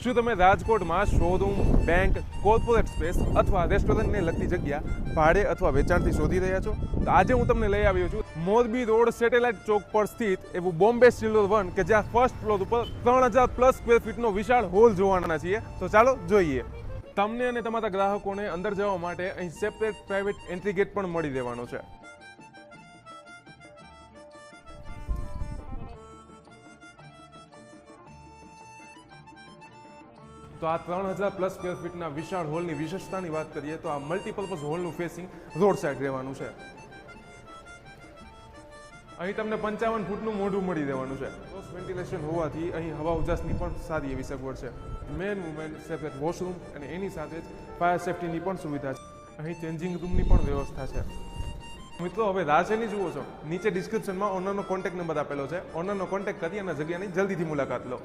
શું તમે રાજકોટમાં શોરૂમ, બેંક, કોર્પોરેટ સ્પેસ અથવા રેસ્ટોરન્ટને લગતી જગ્યા ભાડે અથવા વેચાણથી શોધી રહ્યા છો? તો આજે હું તમને લઈ આવ્યો છું મોરબી રોડ સેટેલાઇટ ચોક પર સ્થિત એવું બોમ્બે સિલ્વર વન કે જ્યાં ફર્સ્ટ ફ્લોર ઉપર 3000+ સ્ક્વેર ફીટનો વિશાળ હોલ જોવાના છીએ. તો ચાલો જોઈએ. તમને અને તમારા ગ્રાહકોને અંદર જવા માટે અહીં સેપરેટ પ્રાઇવેટ એન્ટ્રી ગેટ પણ મળી રહેવાનો છે. તો આ 3000+ સ્ક્વેર ફીટના વિશાળ હોલની વિશેષતાની વાત કરીએ તો આ મલ્ટીપર્પઝ હોલનું ફેસિંગ રોડ સાઈડ રહેવાનું છે. અહીં તમને 55 ફૂટનું મોઢું મળી રહેવાનું છે. ક્રોસ વેન્ટિલેશન હોવાથી અહીં હવા ઉજાસની પણ સારી એવી સગવડ છે. મેન વુમેન સેપરેટ વોશરૂમ અને એની સાથે જ ફાયર સેફ્ટીની પણ સુવિધા છે. અહીં ચેન્જિંગ રૂમની પણ વ્યવસ્થા છે. મિત્રો, હવે રાહ શેની જુઓ છો? નીચે ડિસ્ક્રિપ્શનમાં ઓનરનો કોન્ટેક્ટ નંબર આપેલો છે. ઓનરનો કોન્ટેક્ટ કરી અને જગ્યાની જલ્દીથી મુલાકાત લો.